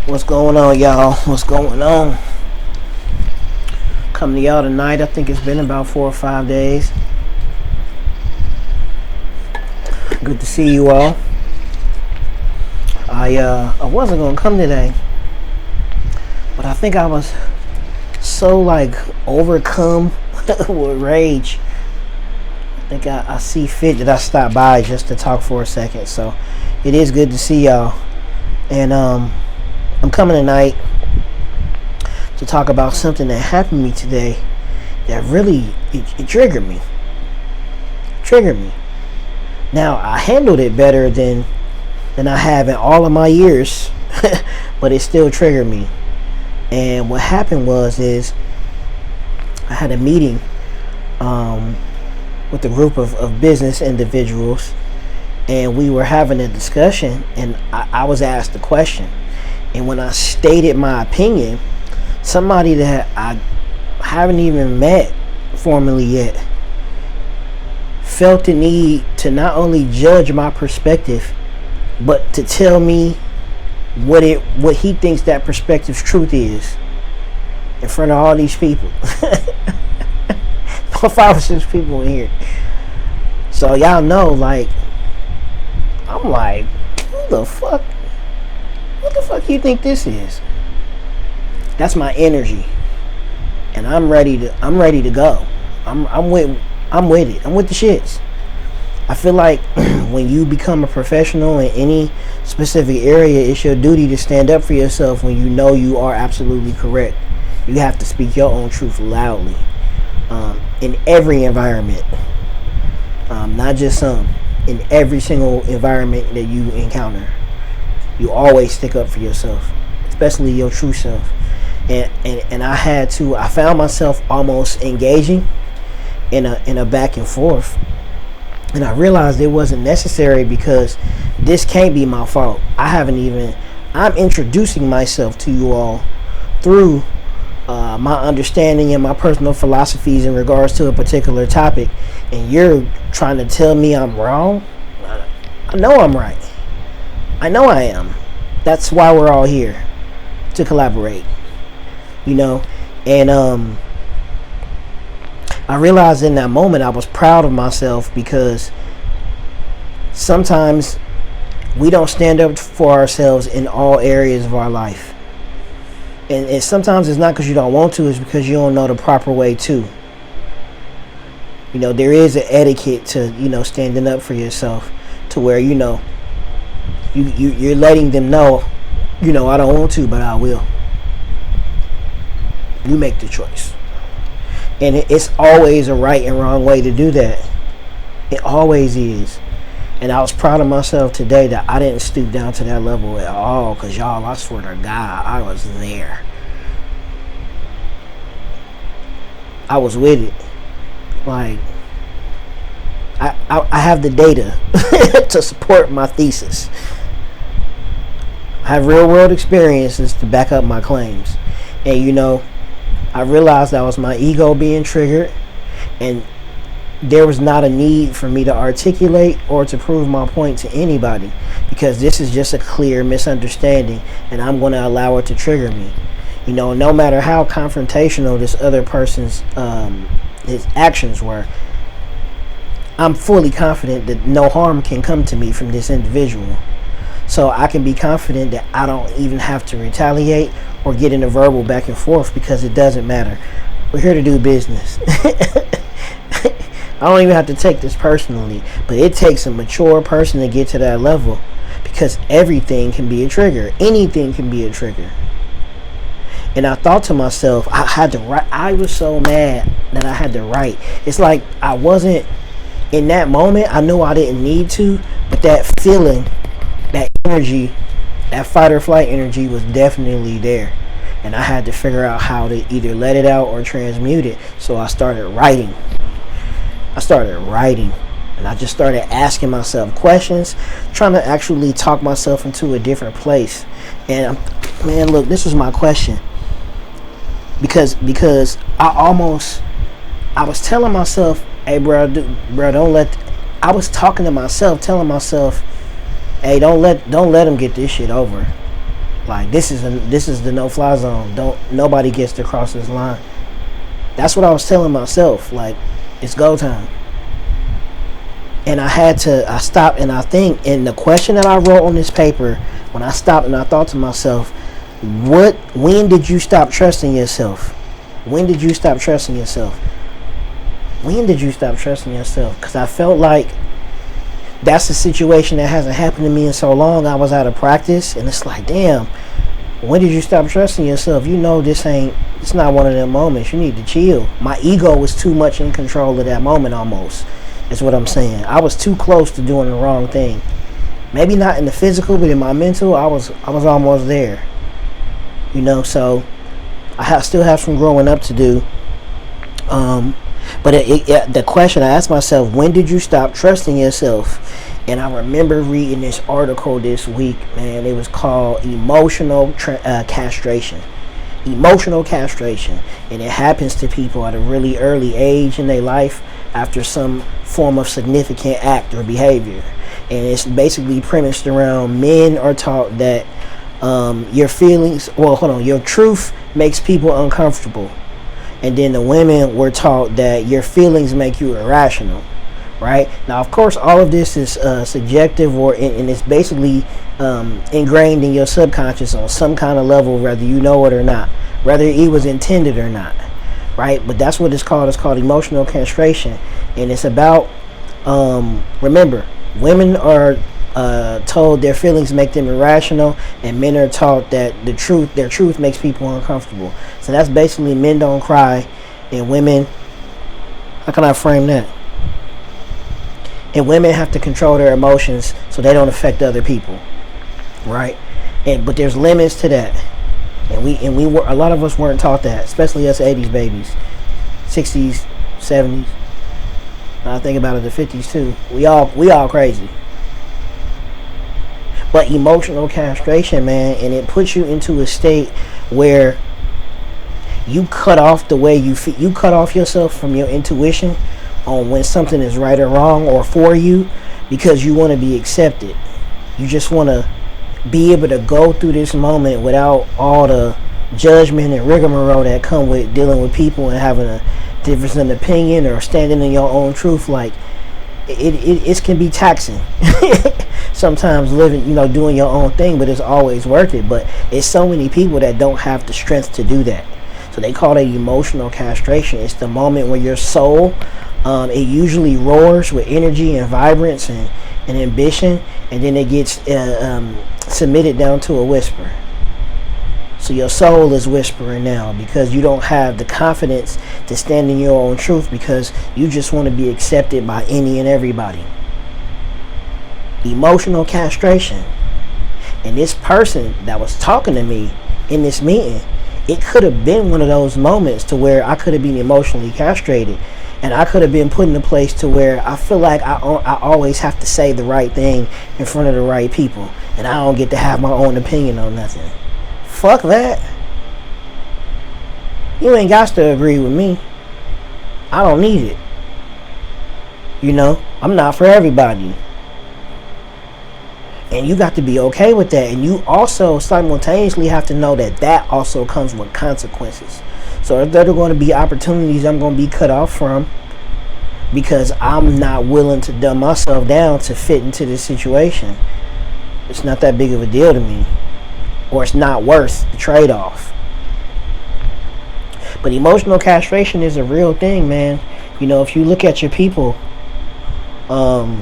What's going on, y'all? What's going on? Coming to y'all tonight. I think it's been about 4 or 5 days. Good to see you all. I wasn't gonna come today, but I think I was so overcome with rage. I think I see fit that I stopped by just to talk for a second. So it is good to see y'all, and I'm coming tonight to talk about something that happened to me today that really it triggered me. Now, I handled it better than I have in all of my years, but it still triggered me. And what happened is I had a meeting with a group of business individuals, and we were having a discussion, and I was asked a question. And when I stated my opinion, somebody that I haven't even met formally yet felt the need to not only judge my perspective, but to tell me what he thinks that perspective's truth is in front of all these people. 5 or 6 people in here. So y'all know, I'm like, who the fuck? What the fuck you think this is? That's my energy, and I'm ready to go. I'm with it. I'm with the shits. I feel like when you become a professional in any specific area, it's your duty to stand up for yourself when you know you are absolutely correct. You have to speak your own truth loudly, in every environment, not just some. In every single environment that you encounter, you always stick up for yourself, especially your true self. And I found myself almost engaging in a back and forth, and I realized it wasn't necessary because this can't be my fault. I'm introducing myself to you all through my understanding and my personal philosophies in regards to a particular topic, and you're trying to tell me I'm wrong. I know I'm right. I know I am. That's why we're all here, to collaborate, and I realized in that moment I was proud of myself, because sometimes we don't stand up for ourselves in all areas of our life, and sometimes it's not because you don't want to, it's because you don't know the proper way to. There is an etiquette to standing up for yourself, to where you're letting them know, I don't want to, but I will. You make the choice. And it's always a right and wrong way to do that. It always is. And I was proud of myself today that I didn't stoop down to that level at all, because y'all, I swear to God, I was there. I was with it. I have the data to support my thesis. I have real world experiences to back up my claims. And I realized that was my ego being triggered, and there was not a need for me to articulate or to prove my point to anybody, because this is just a clear misunderstanding, and I'm going to allow it to trigger me. No matter how confrontational this other person's his actions were, I'm fully confident that no harm can come to me from this individual. So I can be confident that I don't even have to retaliate or get in a verbal back and forth, because it doesn't matter. We're here to do business. I don't even have to take this personally, but it takes a mature person to get to that level, because everything can be a trigger. Anything can be a trigger. And I thought to myself, I had to write. I was so mad that I had to write. It's like I wasn't in that moment. I knew I didn't need to, but that feeling, that energy, that fight or flight energy was definitely there, and I had to figure out how to either let it out or transmute it. So I started writing, and I just started asking myself questions, trying to actually talk myself into a different place. And man, look, this was my question: because I was telling myself, hey, bro, don't let. I was talking to myself, telling myself, hey, don't let them get this shit over. Like, this is the no-fly zone. Nobody gets to cross this line. That's what I was telling myself. Like, it's go time. And I stopped, and I think, in the question that I wrote on this paper, when I stopped and I thought to myself, when did you stop trusting yourself? When did you stop trusting yourself? When did you stop trusting yourself? Because I felt like that's a situation that hasn't happened to me in so long. I was out of practice, and it's like, damn, when did you stop trusting yourself? You know, it's not one of them moments. You need to chill. My ego was too much in control of that moment, almost, is what I'm saying. I was too close to doing the wrong thing. Maybe not in the physical, but in my mental, I was almost there. You know, so I still have some growing up to do. But the question I asked myself, when did you stop trusting yourself? And I remember reading this article this week, man. It was called Emotional Castration. Emotional castration. And it happens to people at a really early age in their life after some form of significant act or behavior. And it's basically premised around men are taught that your truth makes people uncomfortable. And then the women were taught that your feelings make you irrational, right? Now, of course, all of this is subjective, and it's basically ingrained in your subconscious on some kind of level, whether you know it or not, whether it was intended or not, right? But that's what it's called. It's called emotional castration, and it's about remember, women are told their feelings make them irrational, and men are taught that their truth makes people uncomfortable. So that's basically men don't cry, and women, how can I frame that? And women have to control their emotions so they don't affect other people, right? But there's limits to that, and we were, a lot of us weren't taught that, especially us 80s babies, 60s, 70s. I think about it, the 50s too. We all crazy. But emotional castration, man, and it puts you into a state where you cut off the way you feel. You cut off yourself from your intuition on when something is right or wrong or for you, because you want to be accepted. You just want to be able to go through this moment without all the judgment and rigmarole that come with dealing with people and having a difference in opinion or standing in your own truth. Like, it can be taxing sometimes, living, doing your own thing, but it's always worth it. But it's so many people that don't have the strength to do that, so they call it emotional castration. It's the moment where your soul, it usually roars with energy and vibrance and ambition, and then it gets submitted down to a whisper. So your soul is whispering now because you don't have the confidence to stand in your own truth, because you just want to be accepted by any and everybody. Emotional castration. And this person that was talking to me in this meeting, it could have been one of those moments to where I could have been emotionally castrated, and I could have been put in a place to where I feel like I always have to say the right thing in front of the right people, and I don't get to have my own opinion on nothing. Fuck that. You ain't got to agree with me. I don't need it. I'm not for everybody. And you got to be okay with that. And you also simultaneously have to know that also comes with consequences. So there are going to be opportunities I'm going to be cut off from because I'm not willing to dumb myself down to fit into this situation. It's not that big of a deal to me. Or it's not worth the trade-off. But emotional castration is a real thing, man. If you look at your people, your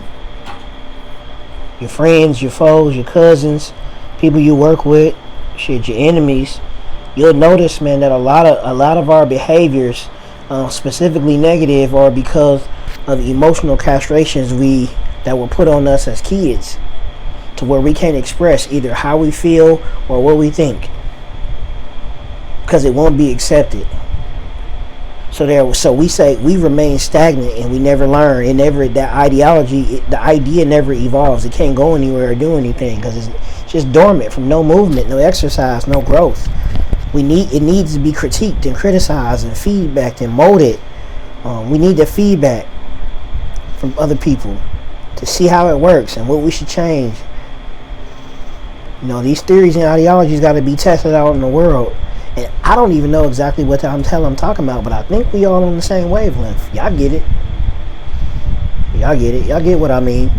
friends, your foes, your cousins, people you work with, your enemies, you'll notice, man, that a lot of our behaviors, specifically negative, are because of emotional castrations that were put on us as kids, to where we can't express either how we feel or what we think, because it won't be accepted. So we say we remain stagnant and we never learn. The idea never evolves. It can't go anywhere or do anything because it's just dormant from no movement, no exercise, no growth. It needs to be critiqued and criticized and feedbacked and molded. We need the feedback from other people to see how it works and what we should change. These theories and ideologies got to be tested out in the world. And I don't even know exactly what I'm talking about, but I think we all on the same wavelength. Y'all get it. Y'all get what I mean.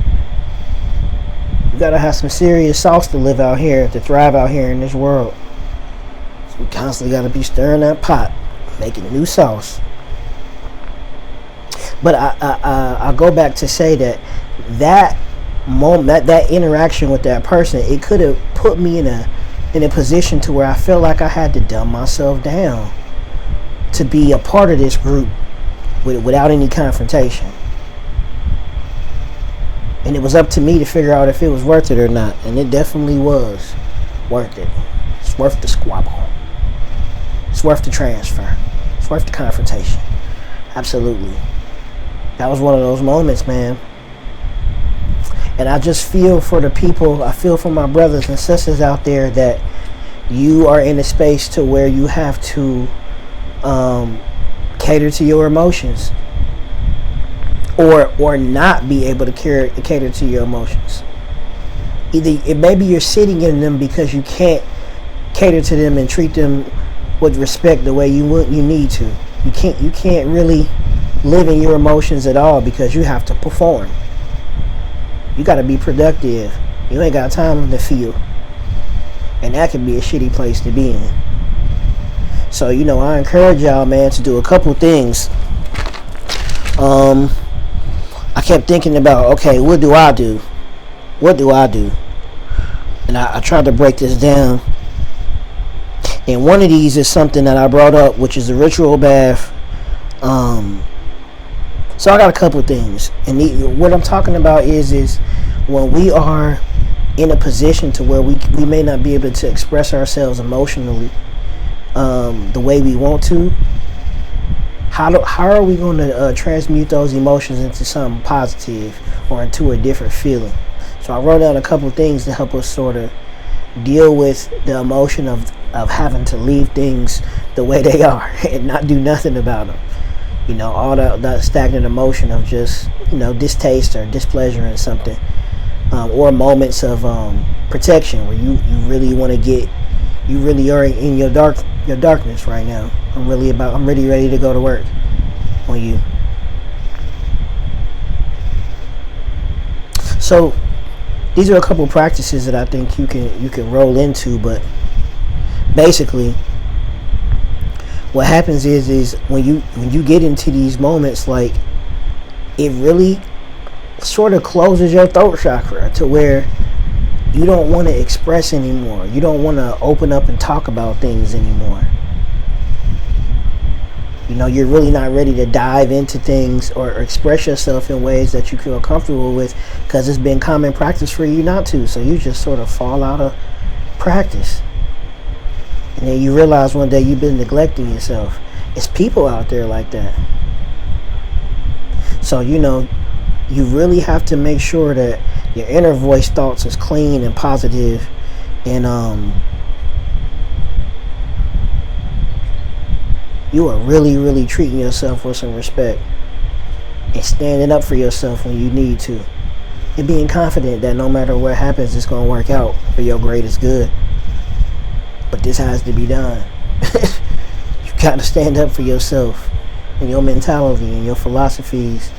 You got to have some serious sauce to live out here, to thrive out here in this world. So we constantly got to be stirring that pot, making new sauce. But I go back to say that moment, that interaction with that person, it could have put me in a position to where I felt like I had to dumb myself down to be a part of this group without any confrontation. And it was up to me to figure out if it was worth it or not. And it definitely was worth it. It's worth the squabble. It's worth the transfer. It's worth the confrontation. Absolutely. That was one of those moments, man. And I just feel for the people, I feel for my brothers and sisters out there that you are in a space to where you have to cater to your emotions. Or not be able to cater to your emotions. Maybe you're sitting in them because you can't cater to them and treat them with respect the way you need to. You can't really live in your emotions at all because you have to perform. You got to be productive. You ain't got time to feel. And that can be a shitty place to be in. So, I encourage y'all, man, to do a couple things. I kept thinking about, okay, what do I do? What do I do? And I tried to break this down. And one of these is something that I brought up, which is the ritual bath. So I got a couple things. And what I'm talking about is when we are in a position to where we may not be able to express ourselves emotionally the way we want to. How are we going to transmute those emotions into something positive or into a different feeling? So I wrote down a couple things to help us sort of deal with the emotion of having to leave things the way they are and not do nothing about them. All that stagnant emotion of just, distaste or displeasure in something. Or moments of protection where you really want to get, you really are in your darkness right now. I'm really ready to go to work on you. So these are a couple practices that I think you can roll into, but basically what happens is when you get into these moments, like, it really sort of closes your throat chakra to where you don't want to express anymore. You don't want to open up and talk about things anymore. You're really not ready to dive into things or express yourself in ways that you feel comfortable with because it's been common practice for you not to. So you just sort of fall out of practice. And then you realize one day you've been neglecting yourself. It's people out there like that. So, you really have to make sure that your inner voice thoughts is clean and positive, and you are really, really treating yourself with some respect and standing up for yourself when you need to, and being confident that no matter what happens, it's going to work out for your greatest good. But this has to be done. You got to stand up for yourself and your mentality and your philosophies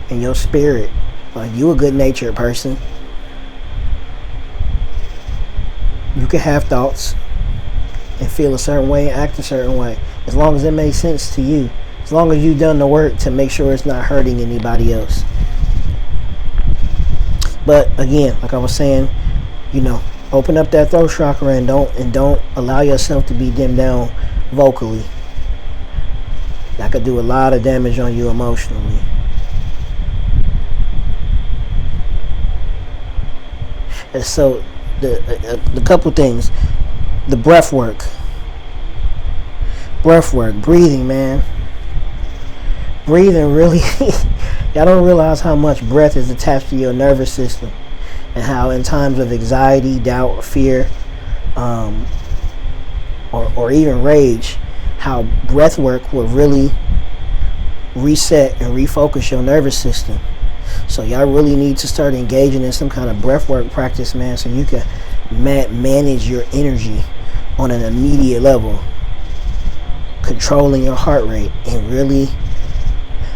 and your spirit. Like, you a good-natured person. You can have thoughts and feel a certain way and act a certain way, as long as it makes sense to you, as long as you've done the work to make sure it's not hurting anybody else. But again, like I was saying, open up that throat chakra and don't allow yourself to be dimmed down vocally. That could do a lot of damage on you emotionally. And so the couple things, the breath work, breathing, man. Breathing really, y'all don't realize how much breath is attached to your nervous system, and how in times of anxiety, doubt, fear, um, or even rage, how breath work will really reset and refocus your nervous system. So y'all really need to start engaging in some kind of breath work practice, man, so you can manage your energy on an immediate level, controlling your heart rate and really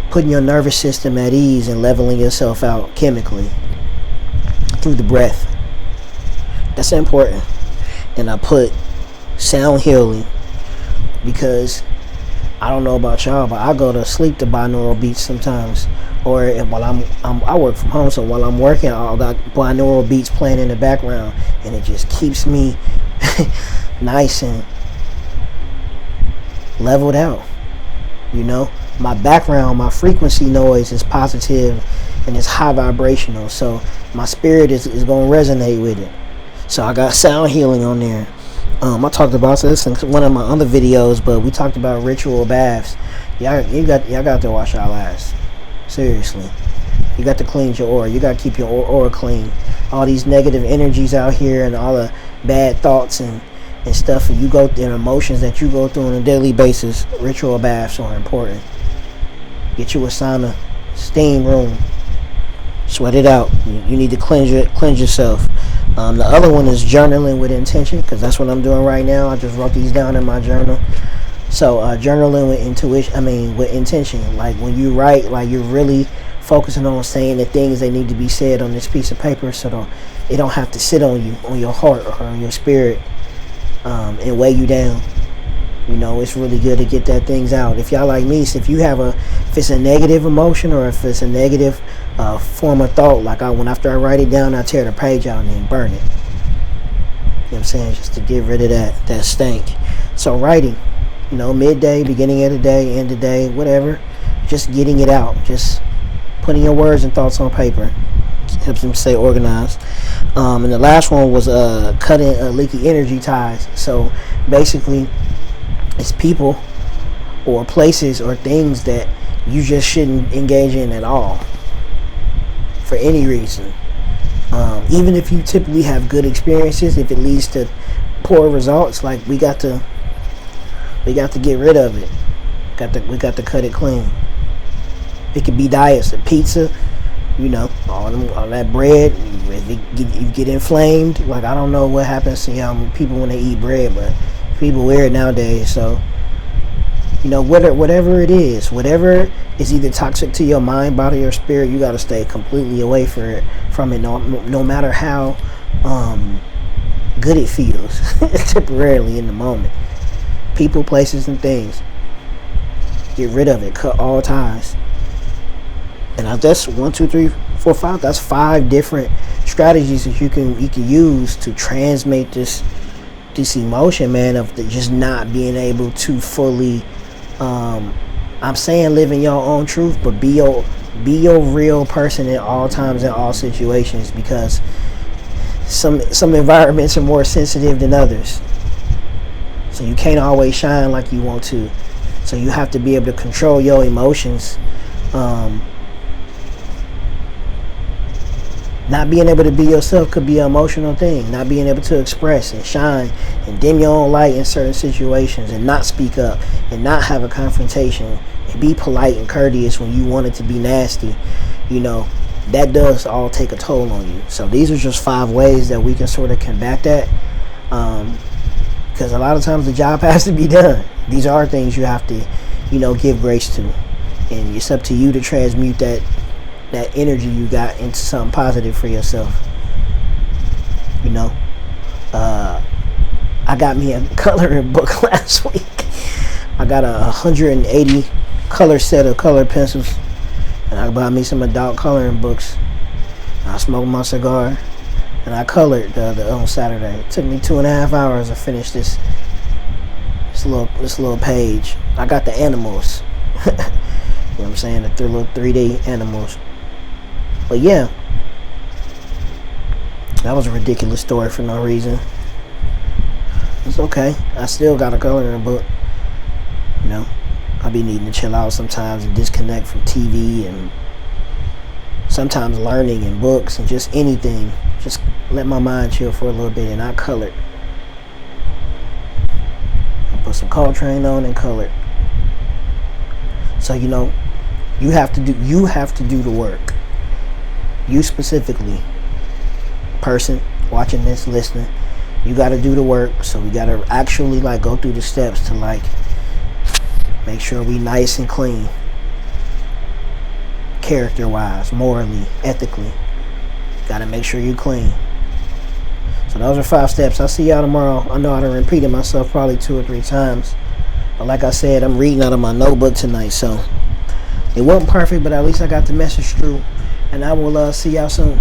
putting your nervous system at ease and leveling yourself out chemically through the breath. That's important. And I put sound healing because I don't know about y'all, but I go to sleep to binaural beats sometimes. Or while I work from home, so while I'm working, I'll got binaural beats playing in the background, and it just keeps me nice and leveled out. You know, my background, my frequency noise is positive and it's high vibrational, so my spirit is going to resonate with it. So I got sound healing on there. I talked about this in one of my other videos, but we talked about ritual baths. Y'all got to wash y'all ass. Seriously, you got to clean your aura. You got to keep your aura clean. All these negative energies out here and all the bad thoughts and stuff you go through, and emotions that you go through on a daily basis. Ritual baths are important. Get you a sauna, steam room, sweat it out. You need to cleanse yourself. The other one is journaling with intention, because that's what I'm doing right now. I just wrote these down in my journal. So journaling with with intention. Like when you write, like you're really focusing on saying the things that need to be said on this piece of paper, so it don't have to sit on you, on your heart or on your spirit, and weigh you down. You know, it's really good to get that things out. If y'all like me, so if it's a negative emotion or if it's a negative form of thought, like after I write it down, I tear the page out and then burn it. You know what I'm saying? Just to get rid of that stank. So writing, you know, midday, beginning of the day, end of the day, whatever, just getting it out, just putting your words and thoughts on paper helps them stay organized. And the last one was cutting leaky energy ties. So basically, it's people or places or things that you just shouldn't engage in at all for any reason. Even if you typically have good experiences, if it leads to poor results, like we got to get rid of it. We got to cut it clean. It could be diets, the pizza, you know, all that bread. You get inflamed. Like I don't know what happens to people when they eat bread, but people weird nowadays. So you know, whatever it is, whatever is either toxic to your mind, body, or spirit, you got to stay completely away from it. No matter how good it feels temporarily in the moment. People, places, and things. Get rid of it. Cut all ties. And that's 1, 2, 3, 4, 5. That's 5 different strategies that you can use to transmit this emotion, man, of just not being able to fully. I'm saying live in your own truth, but be your real person at all times, in all situations, because some environments are more sensitive than others. So you can't always shine like you want to. So you have to be able to control your emotions. Not being able to be yourself could be an emotional thing. Not being able to express and shine and dim your own light in certain situations and not speak up and not have a confrontation and be polite and courteous when you want it to be nasty. You know, that does all take a toll on you. So these are just 5 ways that we can sort of combat that. Because a lot of times the job has to be done. These are things you have to, give grace to. And it's up to you to transmute that energy you got into something positive for yourself. I got me a coloring book last week. I got a 180 color set of color pencils, and I bought me some adult coloring books. I smoked my cigar, and I colored on Saturday. It took me 2.5 hours to finish this little page. I got the animals. You know what I'm saying? The little 3D animals. But yeah, that was a ridiculous story for no reason. It's okay. I still got a coloring book. I be needing to chill out sometimes and disconnect from TV and sometimes learning and books and just anything. Just let my mind chill for a little bit, and I colored. put some Coltrane on and color. So you know, you have to do the work. You specifically, person watching this, listening, you got to do the work. So we got to actually like go through the steps to like make sure we nice and clean, character wise, morally, ethically. Got to make sure you clean. So those are 5 steps. I'll see y'all tomorrow. I know I done repeated myself probably 2 or 3 times, but like I said, I'm reading out of my notebook tonight, so it wasn't perfect, but at least I got the message through. And I will see y'all soon.